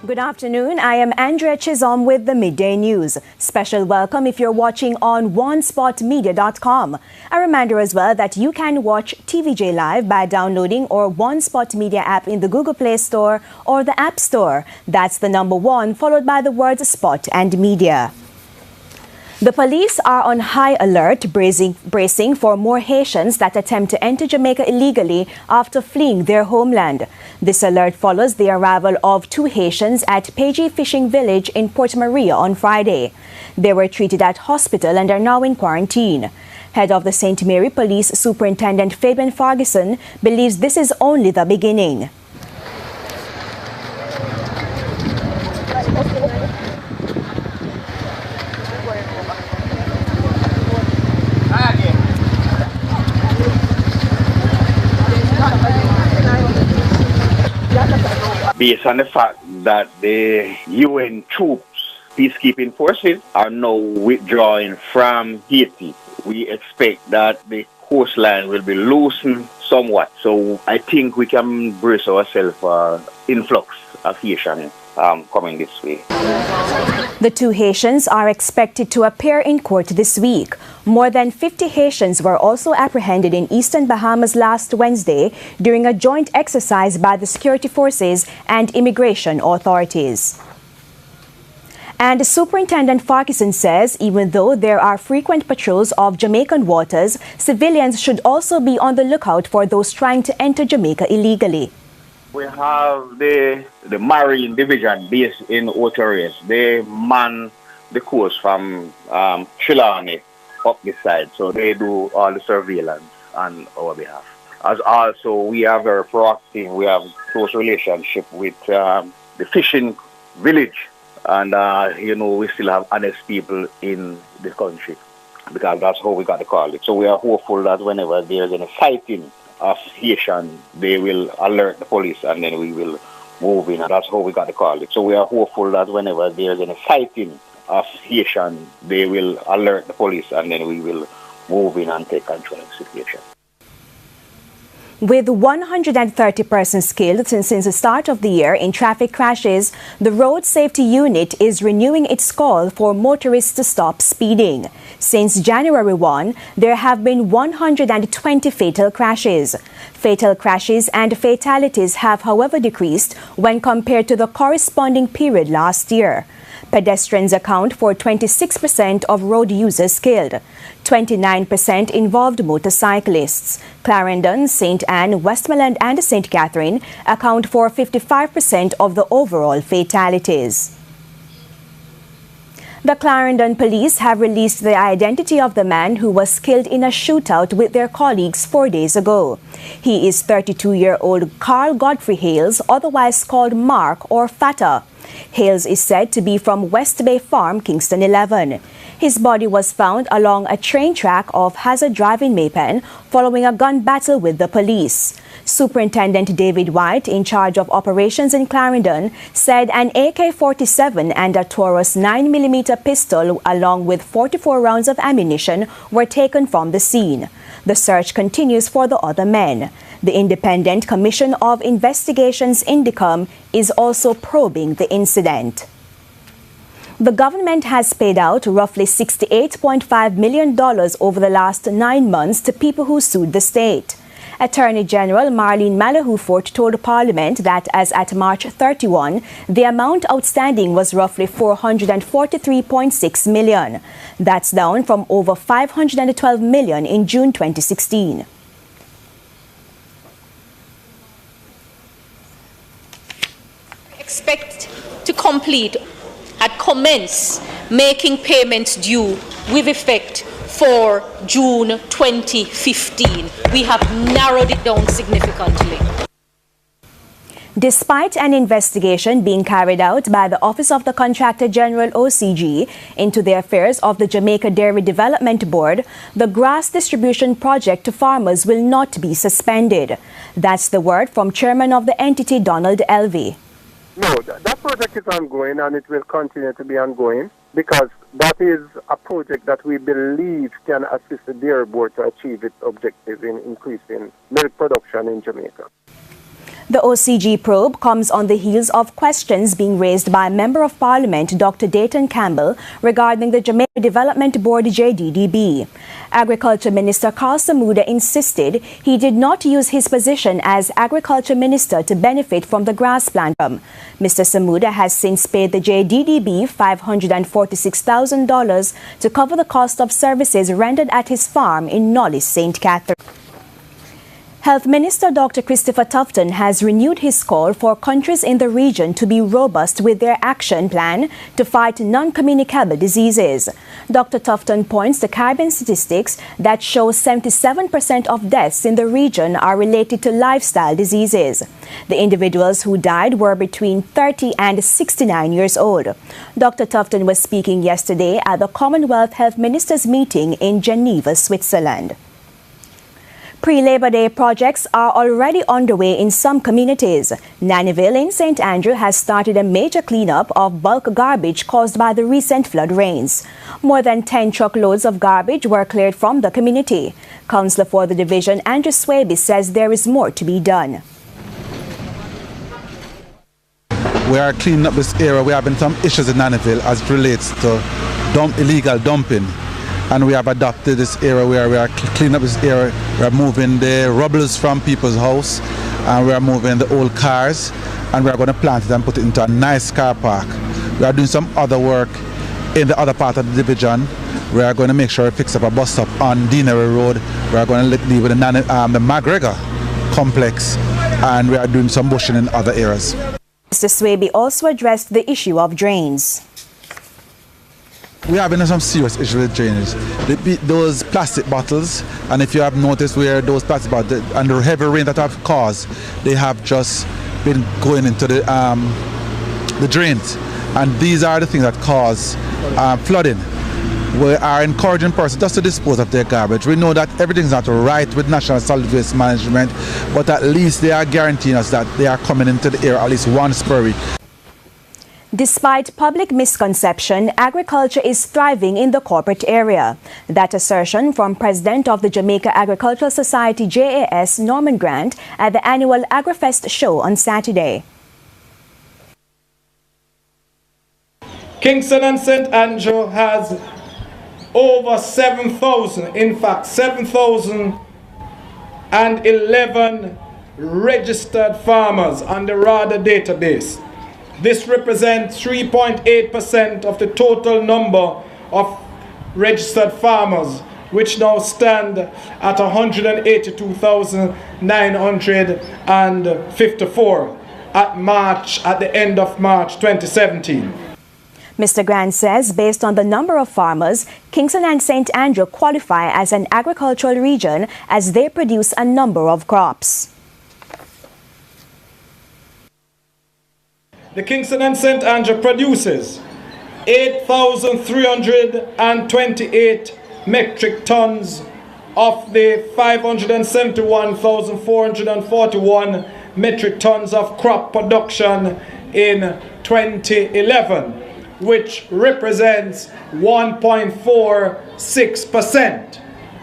Good afternoon. I am Andrea Chisholm with the Midday News. Special welcome if you're watching on onespotmedia.com. A reminder as well that you can watch TVJ Live by downloading our One Spot Media app in the Google Play Store or the App Store. That's the number 1 followed by the words Spot and Media. The police are on high alert, bracing for more Haitians that attempt to enter Jamaica illegally after fleeing their homeland. This alert follows the arrival of 2 Haitians at Pagey Fishing Village in Port Maria on Friday. They were treated at hospital and are now in quarantine. Head of the St. Mary Police Superintendent Fabian Ferguson believes this is only the beginning. Based on the fact that the UN troops, peacekeeping forces, are now withdrawing from Haiti, we expect that the coastline will be loosened somewhat. So I think we can brace ourselves for influx of Haitians coming this way. The 2 Haitians are expected to appear in court this week. More than 50 Haitians were also apprehended in eastern Bahamas last Wednesday during a joint exercise by the security forces and immigration authorities. And Superintendent Ferguson says even though there are frequent patrols of Jamaican waters, civilians should also be on the lookout for those trying to enter Jamaica illegally. We have the Marine Division based in Otaries. They man the coast from Trelawney up the side, so they do all the surveillance on our behalf. As also, we are very proactive. We have close relationship with the fishing village, and we still have honest people in the country because that's how we got to call it. So we are hopeful that whenever there's any sighting of Haitian, they will alert the police and then we will move in. And that's how we got to call it. So we are hopeful that whenever there's any sighting of Haitian, they will alert the police and then we will move in and take control of the situation. With 130 persons killed since the start of the year in traffic crashes, the Road Safety Unit is renewing its call for motorists to stop speeding. Since January 1, there have been 120 fatal crashes. Fatal crashes and fatalities have, however, decreased when compared to the corresponding period last year. Pedestrians account for 26% of road users killed. 29% involved motorcyclists. Clarendon, St. Anne, Westmoreland and St. Catherine account for 55% of the overall fatalities. The Clarendon police have released the identity of the man who was killed in a shootout with their colleagues 4 days ago. He is 32-year-old Carl Godfrey Hales, otherwise called Mark or Fatta. Hales is said to be from West Bay Farm, Kingston 11. His body was found along a train track off Hazard Drive in Maypen following a gun battle with the police. Superintendent David White, in charge of operations in Clarendon, said an AK-47 and a Taurus 9mm pistol along with 44 rounds of ammunition were taken from the scene. The search continues for the other men. The Independent Commission of Investigations Indicom is also probing the incident. The government has paid out roughly $68.5 million over the last 9 months to people who sued the state. Attorney General Marlene Malahou-Fort told Parliament that as at March 31, the amount outstanding was roughly $443.6 million. That's down from over $512 million in June 2016. Expect to complete and commence making payments due with effect for June 2015. We have narrowed it down significantly. Despite an investigation being carried out by the Office of the Contractor General OCG into the affairs of the Jamaica Dairy Development Board, the grass distribution project to farmers will not be suspended. That's the word from Chairman of the entity, Donald Elvey. No, that project is ongoing and it will continue to be ongoing because that is a project that we believe can assist the dairy board to achieve its objective in increasing milk production in Jamaica. The OCG probe comes on the heels of questions being raised by Member of Parliament Dr. Dayton Campbell regarding the Jamaica Development Board JDDB. Agriculture Minister Carl Samuda insisted he did not use his position as Agriculture Minister to benefit from the grass plant. Mr. Samuda has since paid the JDDB $546,000 to cover the cost of services rendered at his farm in Knowles, St. Catherine. Health Minister Dr. Christopher Tufton has renewed his call for countries in the region to be robust with their action plan to fight non-communicable diseases. Dr. Tufton points to Caribbean statistics that show 77% of deaths in the region are related to lifestyle diseases. The individuals who died were between 30 and 69 years old. Dr. Tufton was speaking yesterday at the Commonwealth Health Ministers meeting in Geneva, Switzerland. Pre-Labor Day projects are already underway in some communities. Nannyville in St. Andrew has started a major cleanup of bulk garbage caused by the recent flood rains. More than 10 truckloads of garbage were cleared from the community. Councillor for the division, Andrew Swaby, says there is more to be done. We are cleaning up this area. We are having some issues in Nannyville as it relates to illegal dumping. And we have adopted this area where we are cleaning up this area. We are moving the rubbles from people's house, and we are moving the old cars, and we are going to plant it and put it into a nice car park. We are doing some other work in the other part of the division. We are going to make sure we fix up a bus stop on Deanery Road. We are going to deal with the McGregor complex, and we are doing some bushing in other areas. Mr. Swaby also addressed the issue of drains. We are having some serious issues with drainage. Those plastic bottles, and if you have noticed where those plastic bottles, and the heavy rain that have caused, they have just been going into the drains. And these are the things that cause flooding. We are encouraging persons just to dispose of their garbage. We know that everything's not right with National Solid Waste Management, but at least they are guaranteeing us that they are coming into the area at least once per week. Despite public misconception, agriculture is thriving in the corporate area. That assertion from President of the Jamaica Agricultural Society JAS, Norman Grant, at the annual AgriFest show on Saturday. Kingston and St. Andrew has over 7,000, in fact 7,011 registered farmers on the RADA database. This represents 3.8% of the total number of registered farmers, which now stand at 182,954 at the end of March 2017. Mr. Grant says based on the number of farmers, Kingston and St. Andrew qualify as an agricultural region as they produce a number of crops. The Kingston and St. Andrew produces 8,328 metric tons of the 571,441 metric tons of crop production in 2011, which represents 1.46%.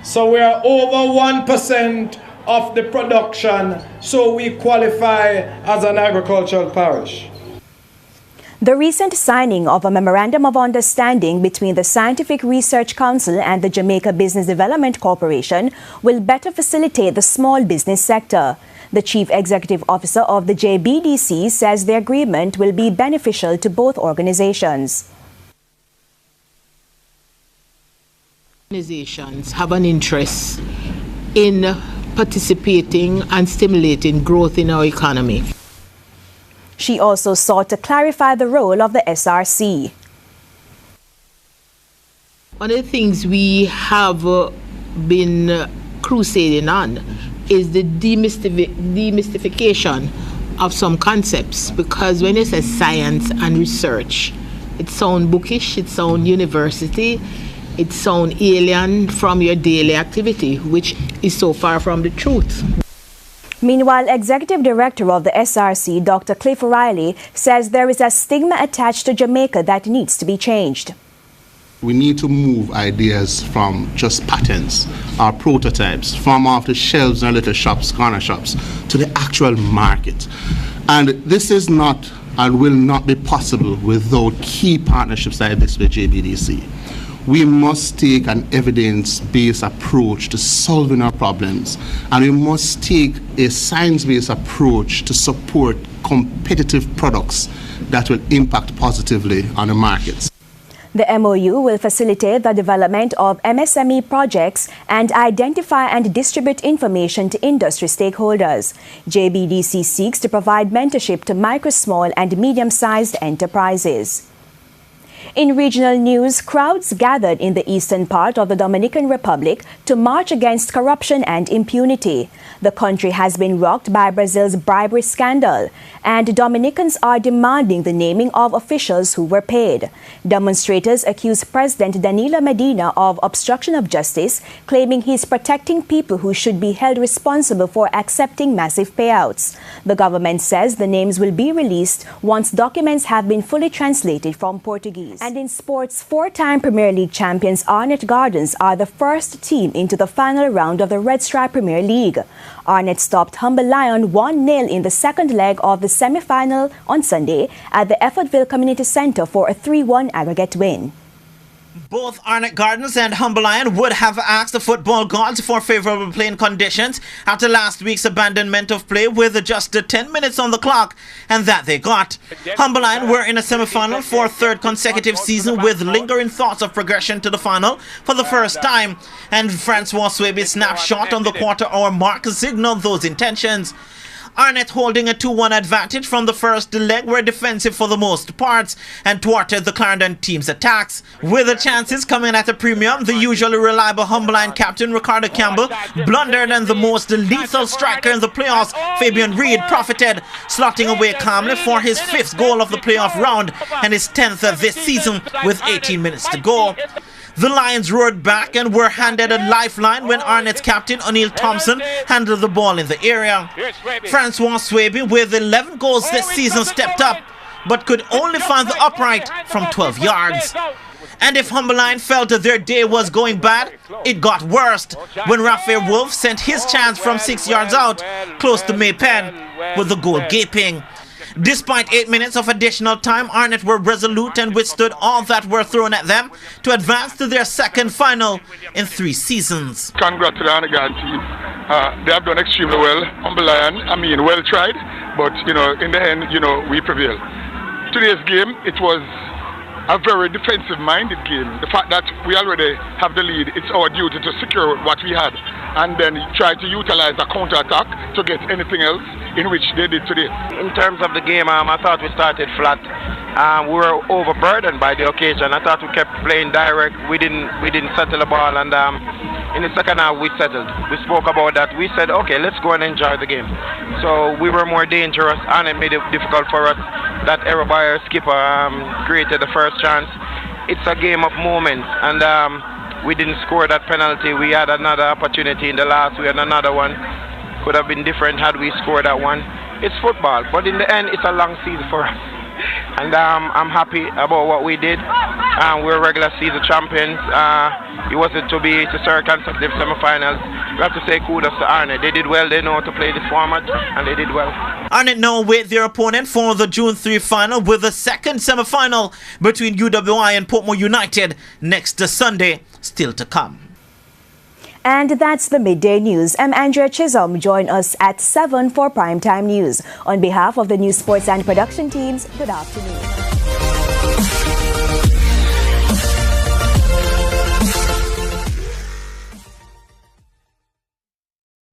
So we are over 1% of the production, so we qualify as an agricultural parish. The recent signing of a Memorandum of Understanding between the Scientific Research Council and the Jamaica Business Development Corporation will better facilitate the small business sector. The Chief Executive Officer of the JBDC says the agreement will be beneficial to both organizations. Organizations have an interest in participating and stimulating growth in our economy. She also sought to clarify the role of the SRC. One of the things we have been crusading on is the demystification of some concepts, because when you say science and research, it sounds bookish, it sounds university, it sounds alien from your daily activity, which is so far from the truth. Meanwhile, Executive Director of the SRC, Dr. Cliff O'Reilly, says there is a stigma attached to Jamaica that needs to be changed. We need to move ideas from just patents or prototypes from off the shelves in our little shops, corner shops, to the actual market. And this is not and will not be possible without key partnerships like this with JBDC. We must take an evidence-based approach to solving our problems, and we must take a science-based approach to support competitive products that will impact positively on the markets. The MOU will facilitate the development of MSME projects and identify and distribute information to industry stakeholders. JBDC seeks to provide mentorship to micro, small, and medium-sized enterprises. In regional news, crowds gathered in the eastern part of the Dominican Republic to march against corruption and impunity. The country has been rocked by Brazil's bribery scandal, and Dominicans are demanding the naming of officials who were paid. Demonstrators accuse President Danilo Medina of obstruction of justice, claiming he's protecting people who should be held responsible for accepting massive payouts. The government says the names will be released once documents have been fully translated from Portuguese. And in sports, four-time Premier League champions Arnett Gardens are the first team into the final round of the Red Stripe Premier League. Arnett stopped Humble Lion 1-0 in the second leg of the semi-final on Sunday at the Effortville Community Center for a 3-1 aggregate win. Both Arnett Gardens and Humble Lion would have asked the football gods for favorable playing conditions after last week's abandonment of play with just 10 minutes on the clock, and that they got. Humble Lion were in a semi-final for a third consecutive season with lingering thoughts of progression to the final for the first time, and Francois Swaby's snapshot on the quarter-hour mark signaled those intentions. Arnett, holding a 2-1 advantage from the first leg, were defensive for the most part and thwarted the Clarendon team's attacks. With the chances coming at a premium, the usually reliable Humble Lion captain Ricardo Campbell blundered, and the most lethal striker in the playoffs, Fabian Reed, profited, slotting away calmly for his 5th goal of the playoff round and his 10th this season with 18 minutes to go. The Lions roared back and were handed a lifeline when Arnett's captain O'Neill Thompson handled the ball in the area. Francois Swaby, with 11 goals this season, stepped up but could only find the upright from 12 yards. And if Humble Lion felt that their day was going bad, it got worse when Raphael Wolf sent his chance from 6 yards out, close to May Pen, with the goal gaping. Despite 8 minutes of additional time, Arnett were resolute and withstood all that were thrown at them to advance to their second final in 3 seasons. Congrats to the Arnett Garden team. They have done extremely well. Humble Lion, well tried, but in the end, we prevailed. Today's game, it was a very defensive-minded game. The fact that we already have the lead, it's our duty to secure what we had and then try to utilize a counter-attack to get anything else, in which they did today. In terms of the game, I thought we started flat. We were overburdened by the occasion. I thought we kept playing direct. We didn't settle the ball, and in the second half we settled. We spoke about that. We said, okay, let's go and enjoy the game. So we were more dangerous, and it made it difficult for us. That error by our skipper created the first chance. It's a game of moments, and we didn't score that penalty. We had another opportunity in the last. We had another one. Could have been different had we scored that one. It's football, but in the end, it's a long season for us. And I'm happy about what we did. We're regular season champions. It wasn't to be to third consecutive semifinals. We have to say kudos to Arnett. They did well. They know how to play this format, and they did well. Arnett now await their opponent for the June 3 final, with the second semi-final between UWI and Portmore United next Sunday still to come. And that's the Midday News. I'm Andrea Chisholm. Join us at 7 for Primetime News. On behalf of the News, Sports and Production teams, good afternoon.